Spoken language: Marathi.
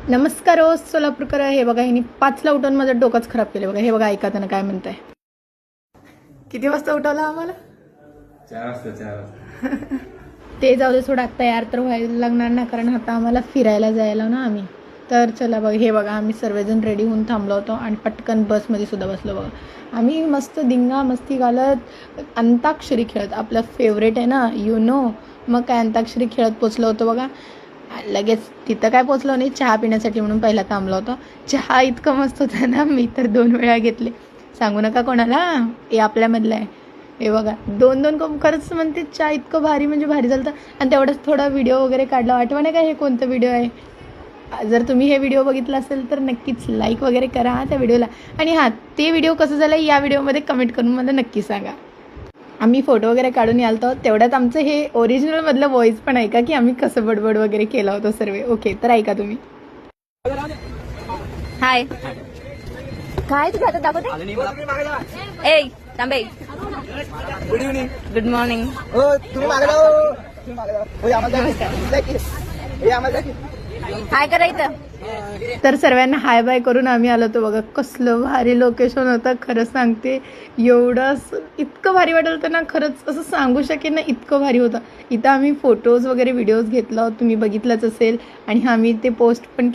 नमस्कार हो सोलापूरकर. हे बघा हिने 5ला उठून माझं डोकंच खराब केलं बघा. हे बघा ऐका त्यांना काय म्हणताय. किती वाजता उठवलं आम्हाला? 4 वाजता. ते जाऊ दे, थोडा तयार तर व्हायला लागणार ना, कारण आता आम्हाला फिरायला जायला ना आम्ही. तर चला बघा, हे बघा आम्ही सर्वजण रेडी होऊन थांबलो होतो आणि पटकन बसमध्ये सुद्धा बसलो बघा. आम्ही मस्त दिंगा मस्ती घालत अंताक्षरी खेळत, आपलं फेवरेट आहे ना मग काय अंताक्षरी खेळत पोचलो होतो बघा. लगेच तिथं काय पोचलो नाही, चहा पिण्यासाठी म्हणून पहिला थांबलो होतो. चहा इतकं मस्त होतं ना, मी तर 2 वेळा घेतले. सांगू नका कोणाला, हे आपल्यामधलं आहे. हे बघा 2 कप खरंच म्हणते, चहा इतकं भारी म्हणजे भारी झालं. आणि तेवढंच थोडा व्हिडिओ वगैरे काढला. आठवण आहे का हे कोणतं व्हिडिओ आहे? जर तुम्ही हे व्हिडिओ बघितला असेल तर नक्कीच लाईक वगैरे करा त्या व्हिडिओला. आणि हां, ते व्हिडिओ कसं झालं या व्हिडिओमध्ये कमेंट करून मला नक्की सांगा. आम्ही फोटो वगैरे काढून यालतो, तेवढ्यात आमचं हे ओरिजिनलमधलं व्हॉइस पण ऐका की आम्ही कसं बडबड वगैरे केला होतो सर्व. ओके, तर ऐका तुम्ही. हाय काय तुझ्या हातात दाखवते? ए तांबे, गुड इव्हनिंग. Good morning. तुम्ही मागे जाओ. हाय करायचं. तर सर्वांना हाय बाय करून आम्ही आलो होतो बघा. कसलं भारी लोकेशन होतं खरंच सांगते. एवढं इतकं भारी वाटलं होतं ना, खरंच असं सांगू शकेन ना, इतकं भारी होतं. इथं आम्ही फोटोज वगैरे व्हिडिओज घेतला, तुम्ही बघितलंच असेल. आणि आम्ही ते पोस्ट पण